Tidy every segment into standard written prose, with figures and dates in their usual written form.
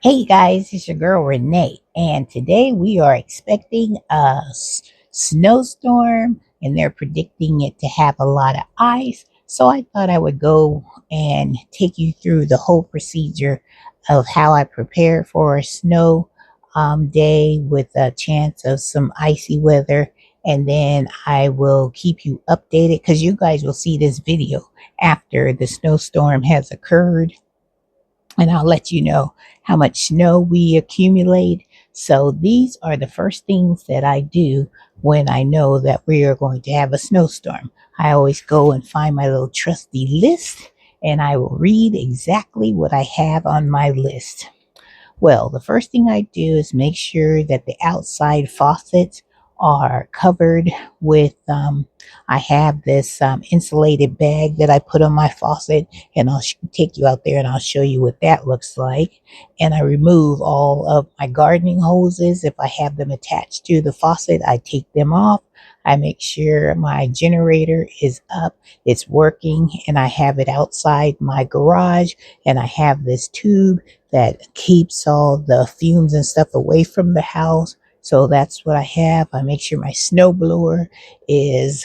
Hey guys, it's your girl Renee, and today we are expecting a snowstorm, and they're predicting it to have a lot of ice. So I thought I would go and take you through the whole procedure of how I prepare for a snow day with a chance of some icy weather, and then I will keep you updated because you guys will see this video after the snowstorm has occurred, and I'll let you know how much snow we accumulate. So these are the first things that I do when I know that we are going to have a snowstorm. I always go and find my little trusty list, and I will read exactly what I have on my list. Well, the first thing I do is make sure that the outside faucets are covered with, I have this insulated bag that I put on my faucet, and I'll take you out there and I'll show you what that looks like. And I remove all of my gardening hoses. If I have them attached to the faucet, I take them off. I make sure my generator is up, it's working, and I have it outside my garage. And I have this tube that keeps all the fumes and stuff away from the house. So that's what I have. I make sure my snow blower is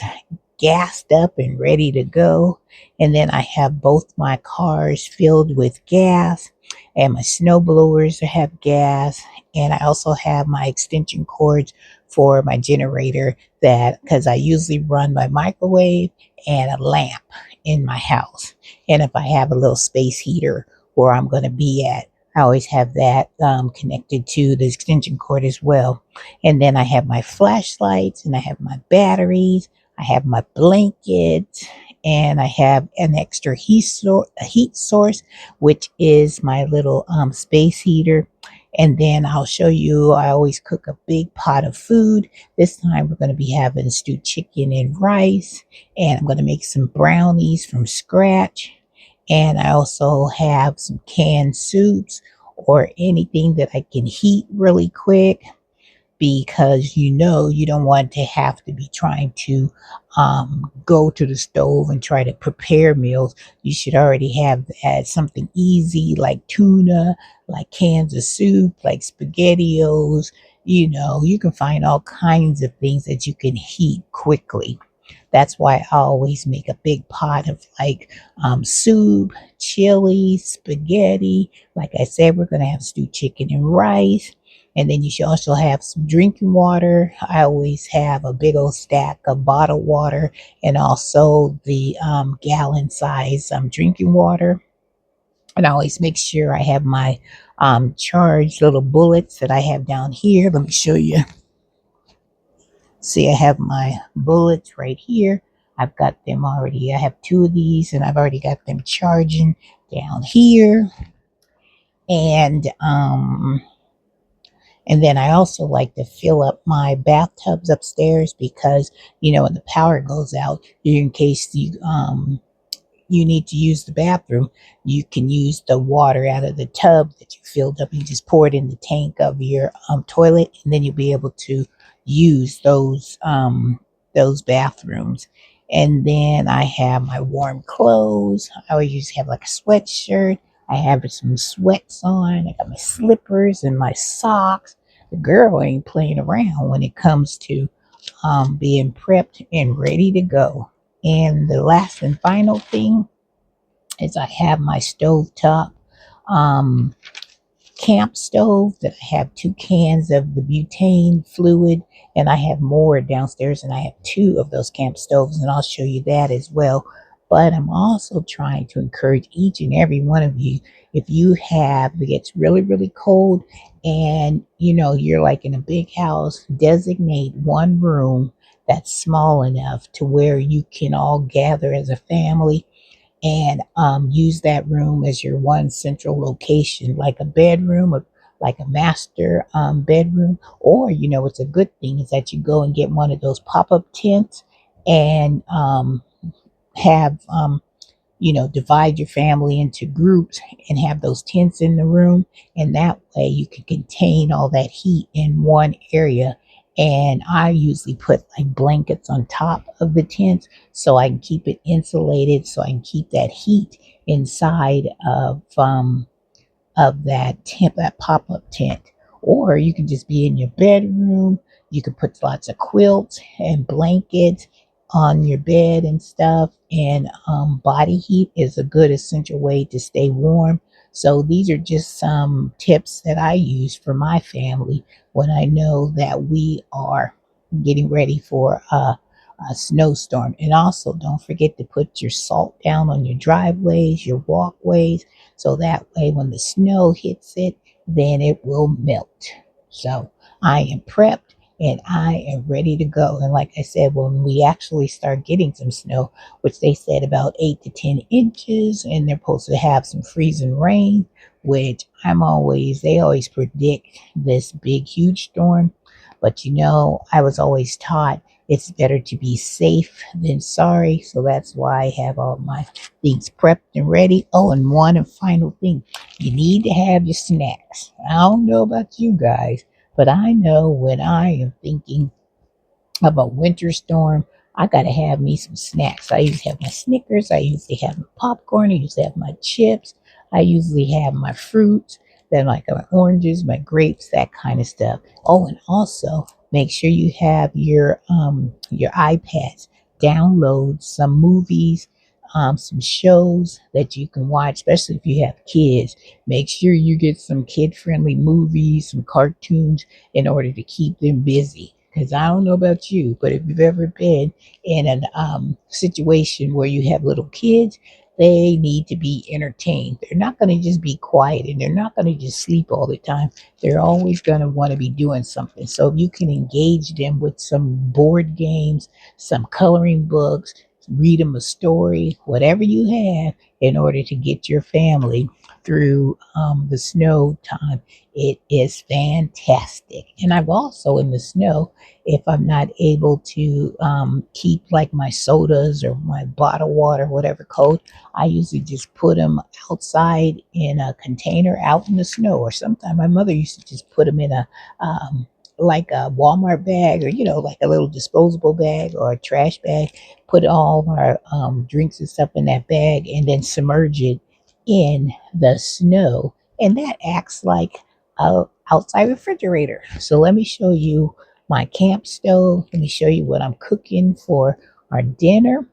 gassed up and ready to go. And then I have both my cars filled with gas, and my snow blowers have gas. And I also have my extension cords for my generator, that because I usually run my microwave and a lamp in my house. And if I have a little space heater where I'm going to be at, I always have that connected to the extension cord as well. And then I have my flashlights, and I have my batteries, I have my blanket, and I have an extra heat source, which is my little space heater. And then I'll show you, I always cook a big pot of food. This time we're going to be having stewed chicken and rice, and I'm going to make some brownies from scratch. And I also have some canned soups or anything that I can heat really quick, because you don't want to have to be trying to go to the stove and try to prepare meals. You should already have something easy like tuna, like cans of soup, like spaghettios. You can find all kinds of things that you can heat quickly. That's why I always make a big pot of like soup, chili, spaghetti. Like I said, we're going to have stewed chicken and rice. And then you should also have some drinking water. I always have a big old stack of bottled water, and also the gallon size drinking water. And I always make sure I have my charged little bullets that I have down here. Let me show you. See, I have my bullets right here. I've got them already. I have two of these, and I've already got them charging down here. And and then I also like to fill up my bathtubs upstairs, because when the power goes out, in case you need to use the bathroom, you can use the water out of the tub that you filled up. You just pour it in the tank of your toilet, and then you'll be able to use those bathrooms. And then I have my warm clothes. I always have like a sweatshirt. I have some sweats on. I got my slippers and my socks. The girl ain't playing around when it comes to being prepped and ready to go. And the last and final thing is I have my stovetop um, camp stove that I have 2 cans of the butane fluid, and I have more downstairs, and I have 2 of those camp stoves, and I'll show you that as well. But I'm also trying to encourage each and every one of you, if you have, it gets really, really cold, and you're like in a big house, designate one room that's small enough to where you can all gather as a family, and use that room as your one central location, like a bedroom, or like a master bedroom. Or, it's a good thing is that you go and get one of those pop up tents, and have, divide your family into groups and have those tents in the room. And that way you can contain all that heat in one area. And I usually put like blankets on top of the tent, so I can keep it insulated, so I can keep that heat inside of that tent, that pop-up tent. Or you can just be in your bedroom. You can put lots of quilts and blankets on your bed and stuff. And body heat is a good essential way to stay warm. So these are just some tips that I use for my family when I know that we are getting ready for a snowstorm. And also, don't forget to put your salt down on your driveways, your walkways, so that way when the snow hits it, then it will melt. So I am prepped and I am ready to go. And like I said, when we actually start getting some snow, which they said about 8 to 10 inches, and they're supposed to have some freezing rain, which they always predict this big, huge storm. But I was always taught it's better to be safe than sorry. So that's why I have all my things prepped and ready. Oh, and one and final thing, you need to have your snacks. I don't know about you guys, but I know when I am thinking of a winter storm, I gotta have me some snacks. I usually have my Snickers, I usually have my popcorn, I usually have my chips, I usually have my fruits, then like my oranges, my grapes, that kind of stuff. Oh, and also make sure you have your iPads. Download some movies, some shows that you can watch, especially if you have kids. Make sure you get some kid-friendly movies, some cartoons in order to keep them busy. Because I don't know about you, but if you've ever been in an situation where you have little kids, they need to be entertained. They're not going to just be quiet and they're not going to just sleep all the time. They're always going to want to be doing something. So if you can engage them with some board games, some coloring books, read them a story, whatever you have in order to get your family through the snow time, it is fantastic. And I've also in the snow, if I'm not able to keep like my sodas or my bottled water, whatever cold, I usually just put them outside in a container out in the snow. Or sometimes my mother used to just put them in a like a Walmart bag, or like a little disposable bag or a trash bag. Put all of our drinks and stuff in that bag, and then submerge it in the snow, and that acts like a outside refrigerator. So let me show you my camp stove. Let me show you what I'm cooking for our dinner.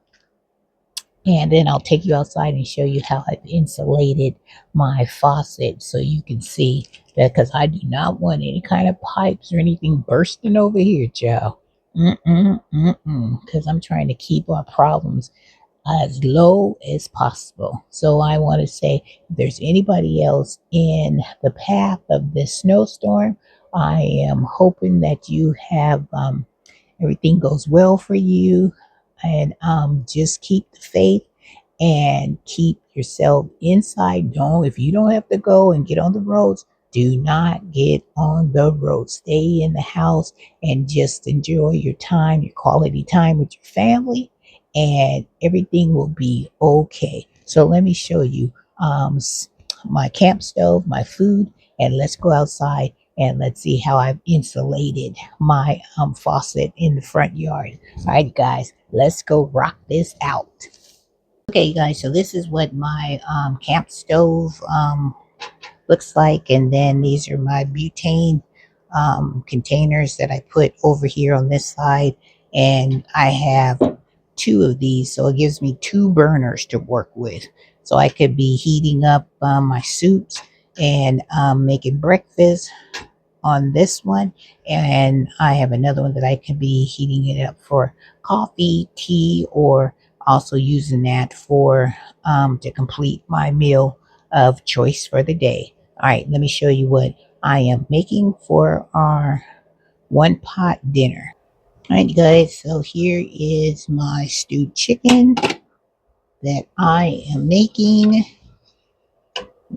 And then I'll take you outside and show you how I've insulated my faucet so you can see that, because I do not want any kind of pipes or anything bursting over here, Joe. Because I'm trying to keep our problems as low as possible. So I want to say, if there's anybody else in the path of this snowstorm, I am hoping that you have everything goes well for you, and just keep the faith and keep yourself inside. Don't If you don't have to go and get on the roads, do not get on the road. Stay in the house and just enjoy your time, your quality time with your family, and everything will be okay. So let me show you my camp stove, my food, and let's go outside and let's see how I've insulated my faucet in the front yard. All right, guys, let's go rock this out. Okay, guys, so this is what my camp stove looks like, and then these are my butane containers that I put over here on this side, and I have two of these, so it gives me two burners to work with. So I could be heating up my soups and making breakfast on this one, and I have another one that I can be heating it up for coffee, tea, or also using that for to complete my meal of choice for the day. All right, let me show you what I am making for our one pot dinner. All right, guys, so here is my stewed chicken that I am making.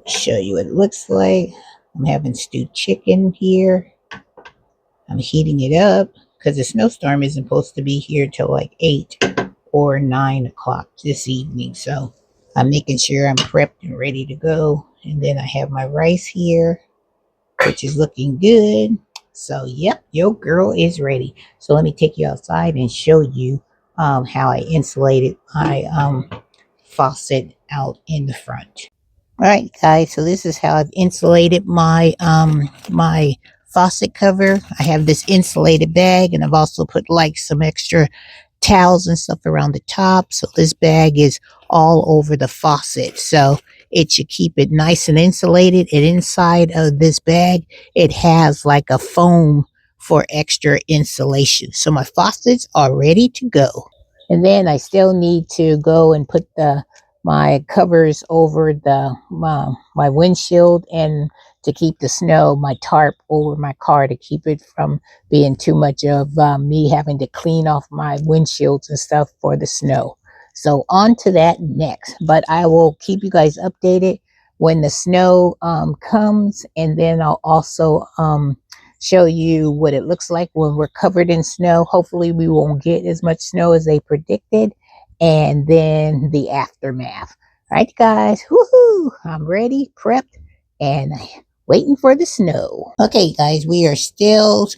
Show you what it looks like. I'm having stewed chicken here. I'm heating it up because the snowstorm isn't supposed to be here till like 8 or 9 o'clock this evening. So I'm making sure I'm prepped and ready to go. And then I have my rice here, which is looking good. So, yep, your girl is ready. So let me take you outside and show you how I insulated my faucet out in the front. All right, guys. So this is how I've insulated my faucet cover. I have this insulated bag, and I've also put like some extra towels and stuff around the top. So this bag is all over the faucet. So it should keep it nice and insulated. And inside of this bag, it has like a foam for extra insulation. So my faucets are ready to go. And then I still need to go and put my covers over my windshield, and to keep the snow, my tarp over my car to keep it from being too much of me having to clean off my windshields and stuff for the snow. So on to that next, but I will keep you guys updated when the snow comes, and then I'll also show you what it looks like when we're covered in snow. Hopefully we won't get as much snow as they predicted, and then the aftermath. All right, guys, woohoo! I'm ready, prepped, and waiting for the snow. Okay, guys, we are still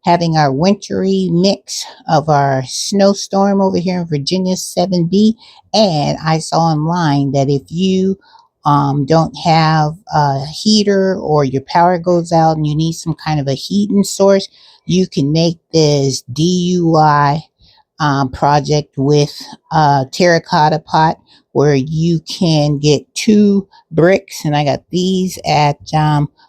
having our wintry mix of our snowstorm over here in Virginia 7B. And I saw online that if you don't have a heater, or your power goes out and you need some kind of a heating source, you can make this DIY project with a terracotta pot, where you can get 2 bricks, and I got these at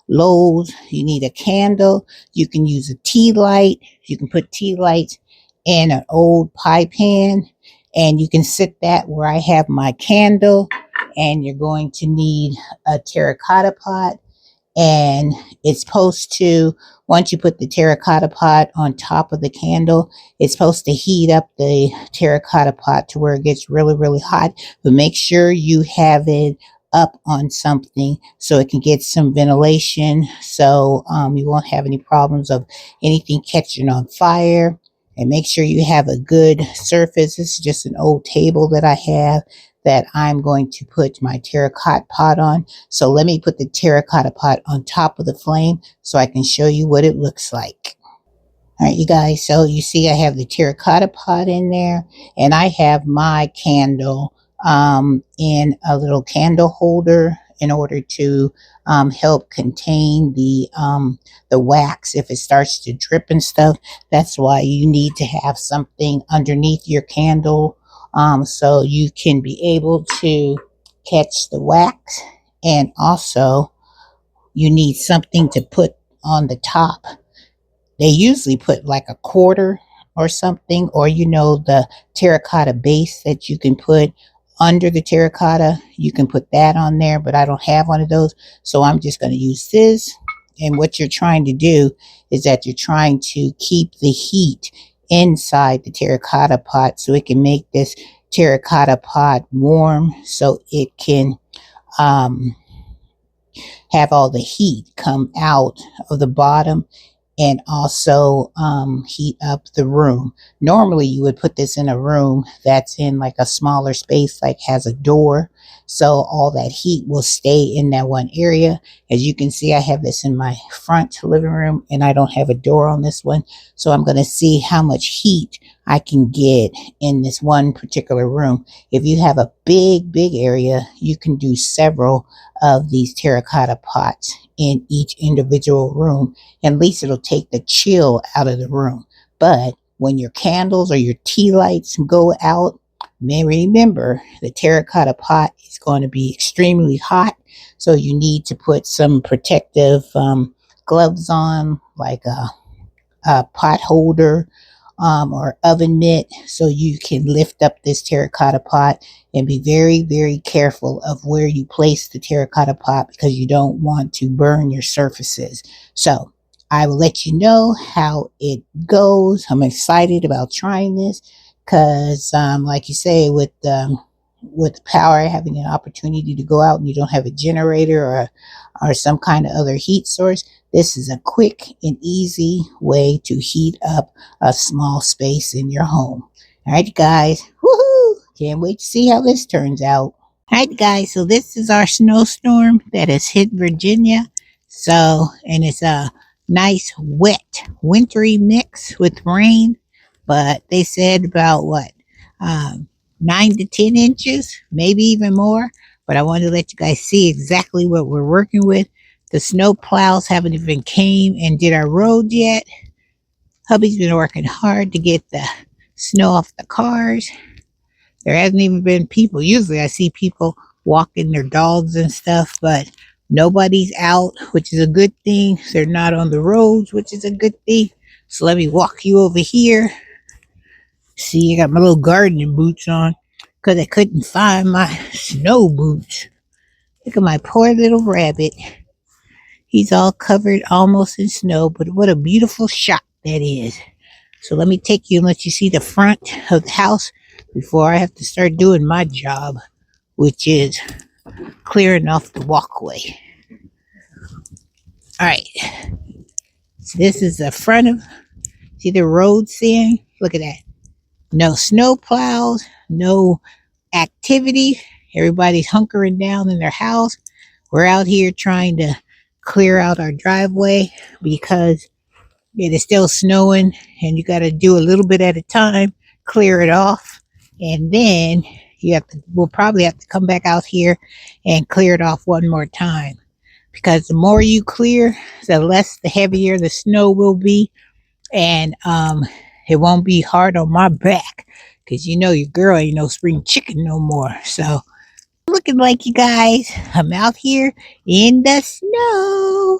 Lowe's. You need a candle. You can use a tea light. You can put tea lights in an old pie pan, and you can sit that where I have my candle. And you're going to need a terracotta pot, and it's supposed to, once you put the terracotta pot on top of the candle, it's supposed to heat up the terracotta pot to where it gets really, really hot. But make sure you have it up on something so it can get some ventilation, so you won't have any problems of anything catching on fire. And make sure you have a good surface. This is just an old table that I have that I'm going to put my terracotta pot on. So let me put the terracotta pot on top of the flame so I can show you what it looks like. All right, you guys, so you see I have the terracotta pot in there, and I have my candle in a little candle holder in order to help contain the wax if it starts to drip and stuff. That's why you need to have something underneath your candle, so you can be able to catch the wax. And also you need something to put on the top. They usually put like a quarter or something, or the terracotta base that you can put under the terracotta. You can put that on there, but I don't have one of those, so I'm just going to use this. And what you're trying to do is that you're trying to keep the heat inside the terracotta pot so it can make this terracotta pot warm, so it can um, have all the heat come out of the bottom, and also heat up the room. Normally, you would put this in a room that's in like a smaller space, like has a door, so all that heat will stay in that one area. As you can see, I have this in my front living room, and I don't have a door on this one, so I'm going to see how much heat I can get in this one particular room. If you have a big, big area, you can do several of these terracotta pots in each individual room. At least it'll take the chill out of the room. But when your candles or your tea lights go out, remember the terracotta pot is going to be extremely hot. So you need to put some protective gloves on, like a pot holder or oven mitt, so you can lift up this terracotta pot. And be very, very careful of where you place the terracotta pot, because you don't want to burn your surfaces. So I will let you know how it goes. I'm excited about trying this because, like you say, with power, having an opportunity to go out and you don't have a generator or some kind of other heat source, this is a quick and easy way to heat up a small space in your home. All right, guys. Woohoo! Can't wait to see how this turns out. All right, guys. So this is our snowstorm that has hit Virginia. So, and it's a nice, wet, wintry mix with rain. But they said about what? Um, 9 to 10 inches, maybe even more. but I wanted to let you guys see exactly what we're working with. The snow plows haven't even came and did our road yet. Hubby's been working hard to get the snow off the cars. There hasn't even been people. Usually I see people walking their dogs and stuff, but nobody's out, which is a good thing. They're not on the roads, which is a good thing. So let me walk you over here. See, I got my little gardening boots on because I couldn't find my snow boots. Look at my poor little rabbit. He's all covered almost in snow, but what a beautiful shot that is. So let me take you and let you see the front of the house before I have to start doing my job, which is clearing off the walkway. All right. So this is the front of, see the road saying? Look at that. No snow plows, no activity. Everybody's hunkering down in their house. We're out here trying to clear out our driveway because it is still snowing and you got to do a little bit at a time, clear it off, and then we'll probably have to come back out here and clear it off one more time, because the more you clear, the heavier the snow will be, and it won't be hard on my back, because you know your girl ain't no spring chicken no more. So looking like, you guys, I'm out here in the snow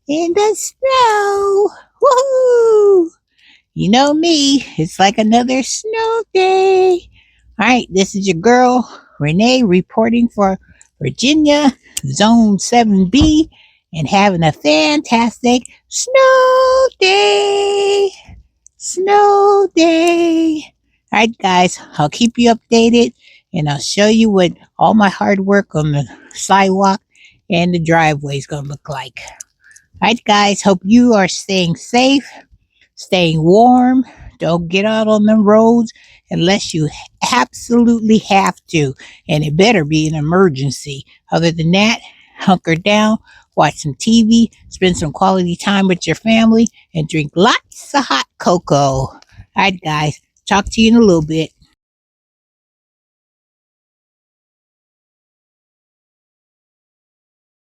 in the snow. Woohoo! You know me, it's like another snow day. All right, this is your girl, Renee, reporting for Virginia, Zone 7B, and having a fantastic snow day. Snow day. All right, guys, I'll keep you updated, and I'll show you what all my hard work on the sidewalk and the driveway is going to look like. All right, guys, hope you are staying safe, staying warm. Don't get out on the roads unless you absolutely have to, and it better be an emergency. Other than that, hunker down, watch some TV, spend some quality time with your family, and drink lots of hot cocoa. All right, guys, talk to you in a little bit.